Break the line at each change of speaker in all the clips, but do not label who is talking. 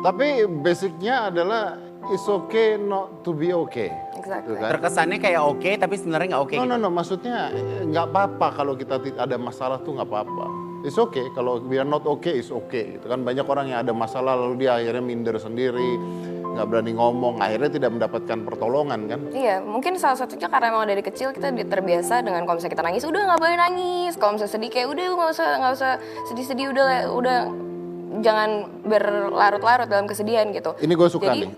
Tapi basicnya adalah it's okay not to be okay.
Exactly.
Gitu kan?
Terkesannya kayak oke, tapi sebenarnya nggak oke.
No, maksudnya nggak apa-apa kalau kita ada masalah tuh nggak apa-apa. It's okay, kalau we are not okay, it's okay. Gitu kan banyak orang yang ada masalah lalu dia akhirnya minder sendiri, nggak berani ngomong, akhirnya tidak mendapatkan pertolongan kan.
Iya, mungkin salah satunya karena emang dari kecil kita terbiasa dengan kalau misalnya kita nangis, udah nggak boleh nangis. Kalau misalnya sedih kayak udah nggak usah sedih-sedih, udah jangan berlarut-larut dalam kesedihan gitu.
Ini gue suka
Jadi,
nih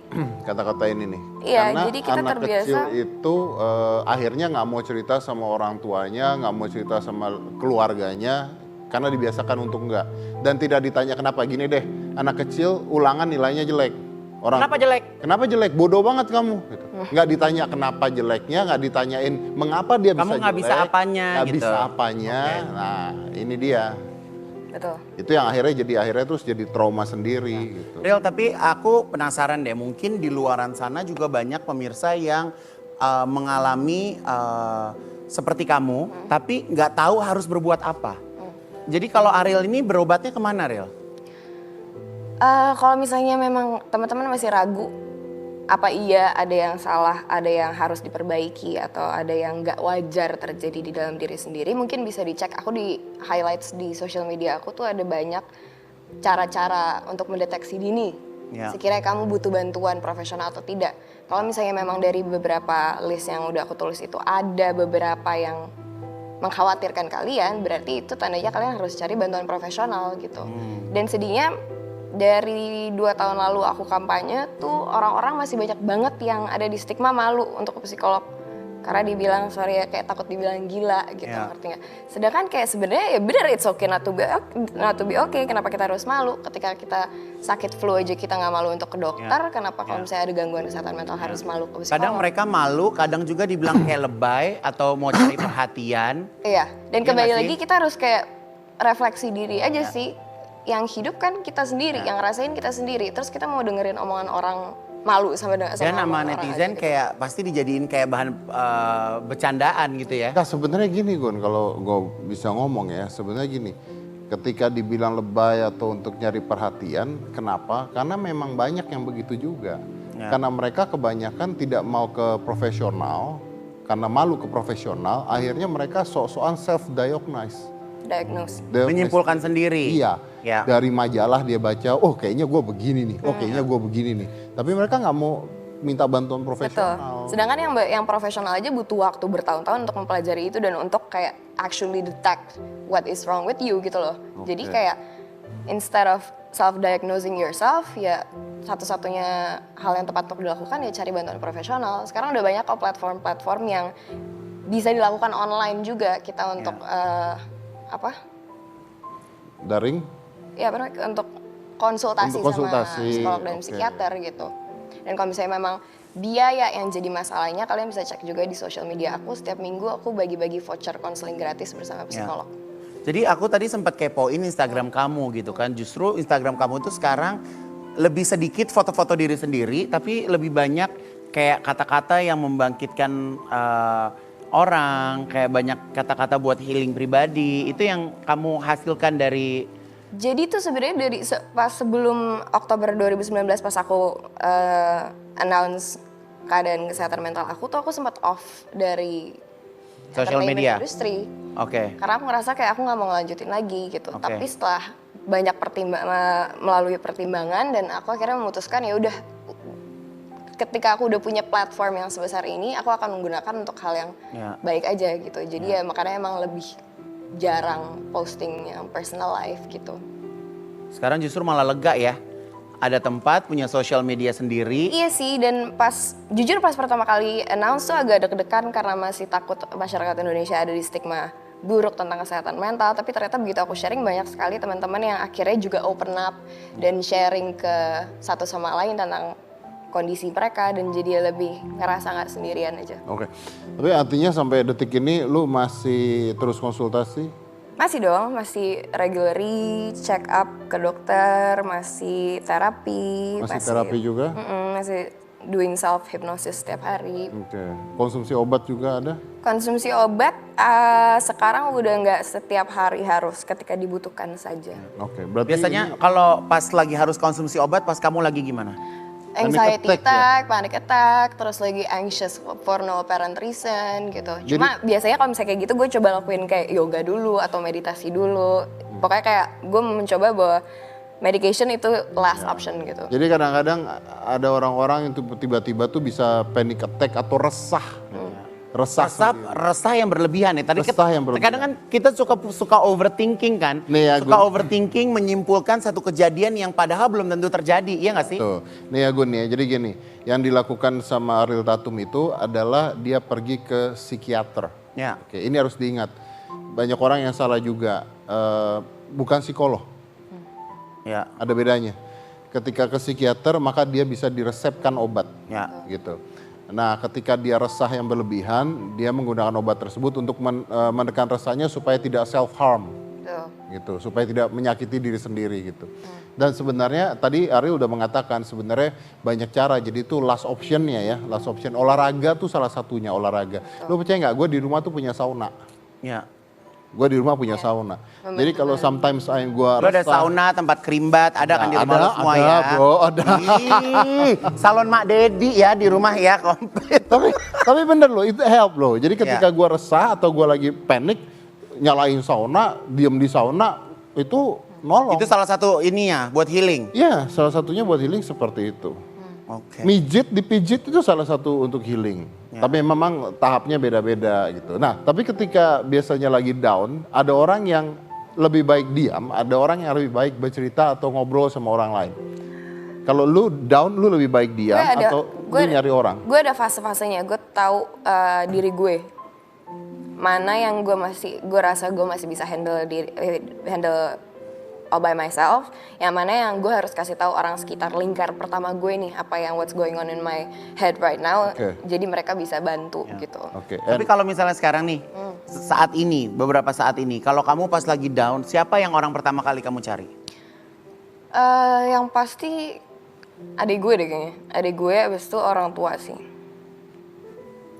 kata-kata ini nih.
Iya,
Karena
jadi kita
anak
terbiasa.
kecil itu akhirnya nggak mau cerita sama orang tuanya, nggak mau cerita sama keluarganya, karena dibiasakan untuk enggak. Dan tidak ditanya kenapa. Gini deh, anak kecil ulangan nilainya jelek.
Kenapa jelek?
Kenapa jelek? Bodoh banget kamu. Gitu. Nggak ditanya kenapa jeleknya, nggak ditanyain mengapa dia bisa jelek.
Kamu nggak bisa apanya
nggak
gitu.
bisa apanya.
Okay.
Nah ini dia.
betul.
Itu yang akhirnya terus jadi trauma sendiri. Gitu.
Real, tapi aku penasaran deh, mungkin di luaran sana juga banyak pemirsa yang mengalami seperti kamu, tapi nggak tahu harus berbuat apa. Jadi kalau Ariel ini berobatnya kemana, Ariel?
Kalau misalnya memang teman-teman masih ragu, apa iya ada yang salah, ada yang harus diperbaiki, atau ada yang nggak wajar terjadi di dalam diri sendiri, mungkin bisa dicek. Aku di highlights di social media aku tuh ada banyak cara-cara untuk mendeteksi dini.
Ya.
Sekiranya kamu butuh bantuan profesional atau tidak. Kalau misalnya memang dari beberapa list yang udah aku tulis itu ada beberapa yang mengkhawatirkan kalian, berarti itu tandanya kalian harus cari bantuan profesional gitu. Dan sedihnya dari 2 tahun lalu aku kampanye tuh orang-orang masih banyak banget yang ada di stigma malu untuk ke psikolog. Karena dibilang, sorry ya, kayak takut dibilang gila gitu, ngerti nggak? Sedangkan kayak sebenarnya ya bener, it's okay not to be okay. Kenapa kita harus malu? Ketika kita sakit flu aja kita nggak malu untuk ke dokter, kenapa kalau misalnya ada gangguan kesehatan mental harus malu ke psikolog?
Kadang mereka malu, kadang juga dibilang kayak lebay atau mau cari perhatian.
Iya, dan
Iya
kembali
nggak
lagi
sih?
kita harus kayak refleksi diri aja sih. Yang hidup kan kita sendiri, yang ngerasain kita sendiri. Terus kita mau dengerin omongan orang malu sama
Dan
omongan
sama
orang
netizen
aja gitu.
kayak pasti dijadiin kayak bahan bercandaan gitu ya.
Nah sebenarnya gini Gun, kalau gue bisa ngomong ya, sebenarnya gini. Ketika dibilang lebay atau untuk nyari perhatian, kenapa? Karena memang banyak yang begitu juga.
Ya.
Karena mereka kebanyakan tidak mau ke profesional, karena malu ke profesional, akhirnya mereka sok-sokan self-diagnose.
Diagnose.
Menyimpulkan sendiri.
Iya,
Ya.
dari majalah dia baca, oh kayaknya gue begini nih, oh kayaknya gue begini nih. Tapi mereka nggak mau minta bantuan
Betul.
profesional.
Sedangkan yang profesional aja butuh waktu bertahun-tahun untuk mempelajari itu dan untuk kayak actually detect what is wrong with you gitu loh. Jadi kayak instead of self-diagnosing yourself, ya satu-satunya hal yang tepat untuk dilakukan ya cari bantuan profesional. Sekarang udah banyak kok platform-platform yang bisa dilakukan online juga kita untuk
Daring?
ya untuk konsultasi,
Untuk konsultasi,
sama psikolog dan
oke.
psikiater gitu. Dan kalau misalnya memang biaya yang jadi masalahnya, kalian bisa cek juga di social media aku. Setiap minggu aku bagi-bagi voucher konseling gratis bersama psikolog.
Jadi aku tadi sempat kepoin Instagram kamu gitu kan. Justru Instagram kamu tuh sekarang lebih sedikit foto-foto diri sendiri, tapi lebih banyak kayak kata-kata yang membangkitkan orang, kayak banyak kata-kata buat healing pribadi. Itu yang kamu hasilkan dari...
Jadi tuh sebenarnya dari pas sebelum Oktober 2019 pas aku announce keadaan kesehatan mental aku sempat off dari
Social
entertainment
media?
industry.
Oke.
Karena aku ngerasa kayak aku nggak mau ngelanjutin lagi gitu.
Oke.
Tapi setelah banyak melalui pertimbangan dan aku akhirnya memutuskan ya udah, ketika aku udah punya platform yang sebesar ini, aku akan menggunakan untuk hal yang baik aja gitu. Jadi ya makanya emang lebih jarang posting yang personal life gitu.
Sekarang justru malah lega ya. Ada tempat, punya sosial media sendiri.
Iya sih, dan jujur pas pertama kali announce tuh agak deg-degan karena masih takut masyarakat Indonesia ada di stigma buruk tentang kesehatan mental. Tapi ternyata begitu aku sharing, banyak sekali teman-teman yang akhirnya juga open up dan sharing ke satu sama lain tentang kondisi mereka dan jadi lebih ngerasa nggak sendirian aja.
Oke, tapi artinya sampai detik ini lu masih terus konsultasi?
Masih dong, masih regularly check up ke dokter, masih terapi.
Masih terapi juga?
Masih doing self hypnosis setiap hari.
Oke, konsumsi obat juga ada?
Konsumsi obat sekarang udah nggak setiap hari harus, ketika dibutuhkan saja.
Oke, berarti
Biasanya kalau pas lagi harus konsumsi obat, pas kamu lagi gimana?
Anxiety
Panic attack,
attack, panic attack, terus lagi anxious for no apparent reason gitu. Cuma biasanya kalau misalnya kayak gitu gue coba lakuin kayak yoga dulu atau meditasi dulu. Pokoknya kayak gue mencoba bahwa medication itu last option gitu.
Jadi kadang-kadang ada orang-orang yang tiba-tiba tuh bisa panic attack atau resah. Resah.
Resah yang berlebihan ya. Tadi
Resah yang berlebihan.
kadang kan kita suka overthinking kan.
Nih ya,
suka overthinking menyimpulkan satu kejadian yang padahal belum tentu terjadi, iya nggak sih?
Tuh. Nih ya Gun ya, jadi gini, yang dilakukan sama Ariel Tatum itu adalah dia pergi ke psikiater.
Ya.
Oke, ini harus diingat. Banyak orang yang salah juga, bukan psikolog,
Ya.
ada bedanya. Ketika ke psikiater maka dia bisa diresepkan obat,
Ya.
gitu. Nah, ketika dia resah yang berlebihan, dia menggunakan obat tersebut untuk menekan resahnya supaya tidak self harm.
Tuh.
Gitu, supaya tidak menyakiti diri sendiri gitu. Dan sebenarnya tadi Ariel udah mengatakan sebenarnya banyak cara, jadi itu last optionnya ya, last option olahraga tuh salah satunya olahraga. Lo percaya nggak? Gue di rumah tuh punya sauna.
Ya.
Gue di rumah punya sauna. Jadi kalau sometimes gue
Lo ada sauna, tempat krimbat, ada kan di rumah lo semua
ada,
ya?
bro, ada.
Ih, salon Mak Dedi ya di rumah ya komplit.
tapi bener loh, itu help loh. Jadi ketika gue resah atau gue lagi panik, nyalain sauna, diem di sauna, itu nolong.
Itu salah satu ininya buat healing.
Iya, salah satunya buat healing seperti itu.
Oke.
Dipijit itu salah satu untuk healing.
Ya.
Tapi memang tahapnya beda-beda gitu. Nah, tapi ketika biasanya lagi down, ada orang yang lebih baik diam, ada orang yang lebih baik bercerita atau ngobrol sama orang lain. Kalau lu down, lu lebih baik diam atau lu nyari orang?
Gue ada fase-fasenya, gue tahu diri gue. Mana yang gue rasa gue masih bisa handle all by myself, yang mana yang gue harus kasih tahu orang sekitar, lingkar pertama gue nih, apa yang what's going on in my head right now.
Oke.
Jadi mereka bisa bantu gitu.
Oke.
Tapi kalau misalnya sekarang nih, saat ini, beberapa saat ini, kalau kamu pas lagi down, siapa yang orang pertama kali kamu cari?
Yang pasti adik gue deh kayaknya. Adik gue, abis itu orang tua sih.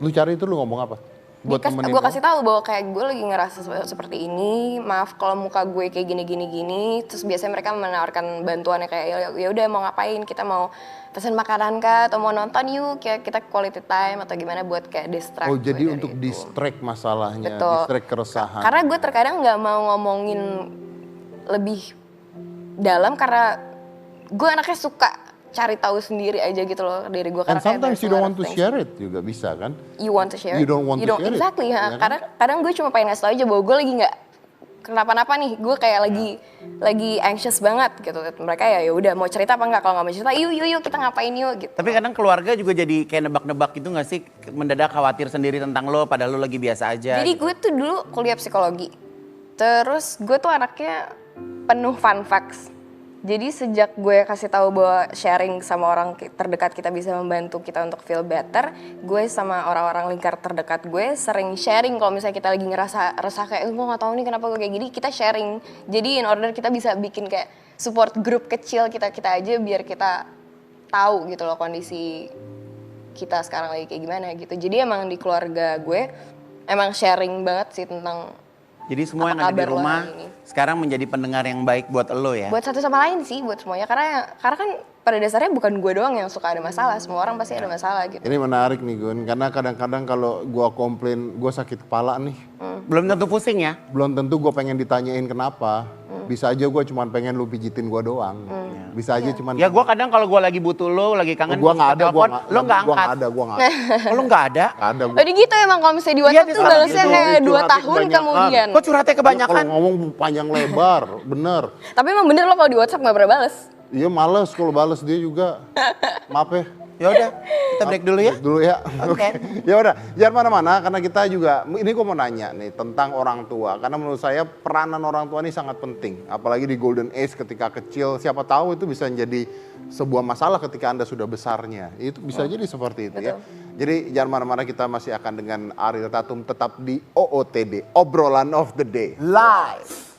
Lu cari itu lu ngomong apa? Buat temenin
Gue
lu?
kasih tahu bahwa kayak gue lagi ngerasa seperti ini, maaf kalau muka gue kayak gini. Terus biasanya mereka menawarkan bantuannya kayak ya udah mau ngapain, kita mau pesan makanan kah atau mau nonton yuk, kayak kita quality time atau gimana buat kayak distract.
Oh,
gue
jadi
dari
untuk
itu.
distract masalahnya,
Betul.
distract keresahan.
Karena gue terkadang nggak mau ngomongin lebih dalam karena gue anaknya suka cari tahu sendiri aja gitu loh dari gue.
And
Karena kayak
sometimes
there's
you
a
don't
lot
want
of
to
things.
share it juga bisa kan?
You want to share
You
it?
don't want to share it,
Exactly,
ya kan?
Kadang gue cuma pengen ngasih tau aja bahwa gue lagi nggak kenapa-napa nih. Gue kayak lagi anxious banget gitu. Mereka ya udah mau cerita apa enggak? Kalau nggak mau cerita, yuk kita ngapain yuk gitu.
Tapi kadang keluarga juga jadi kayak nebak-nebak gitu gak sih? Mendadak khawatir sendiri tentang lo, padahal lo lagi biasa aja.
Jadi
gitu.
gue tuh dulu kuliah psikologi. Terus gue tuh anaknya penuh fun facts. Jadi sejak gue kasih tahu bahwa sharing sama orang terdekat kita bisa membantu kita untuk feel better, gue sama orang-orang lingkar terdekat gue sering sharing kalau misalnya kita lagi ngerasa resah kayak gue nggak tahu nih kenapa gue kayak gini, kita sharing. Jadi in order kita bisa bikin kayak support group kecil kita aja biar kita tahu gitu loh kondisi kita sekarang lagi kayak gimana gitu. Jadi emang di keluarga gue emang sharing banget sih tentang
Jadi semua yang
apa
ada di
kabar lo
rumah
hari ini?
sekarang menjadi pendengar yang baik buat lo ya?
buat satu sama lain sih, buat semuanya. Karena kan pada dasarnya bukan gue doang yang suka ada masalah, semua orang pasti ada masalah gitu.
Ini menarik nih Gun, karena kadang-kadang kalau gua komplain, gua sakit kepala nih.
Belum tentu pusing ya?
Belum tentu gua pengen ditanyain kenapa. Bisa aja gua cuma pengen lu pijitin gua doang. Bisa aja cuman.
Ya gue kadang kalau gue lagi butuh lo, lagi kangen,
gua nggak ada,
telepon, lo nggak angkat.
Gua nggak ada.
Oh, lo nggak ada?
Nggak ada gua.
Jadi gitu emang kalau misalnya di WhatsApp
Iya,
tuh
sekarang
balasnya
gitu.
kayak 2
Curhatnya
tahun
kebanyakan.
kemudian.
Kok curhatnya kebanyakan?
Kalau ngomong panjang lebar, bener.
Tapi emang bener lo kalau di WhatsApp gak pernah bales.
Iya males kalau bales dia juga. Maaf ya.
Ya udah, kita break dulu ya.
Break dulu ya.
Oke.
Ya udah, jangan mana-mana karena kita juga ini gue mau nanya nih tentang orang tua karena menurut saya peranan orang tua ini sangat penting. Apalagi di golden age ketika kecil, siapa tahu itu bisa menjadi sebuah masalah ketika Anda sudah besarnya. Itu bisa jadi seperti itu ya. Jadi jangan mana-mana, kita masih akan dengan Ariel Tatum tetap di OOTD, obrolan of the day.
Live.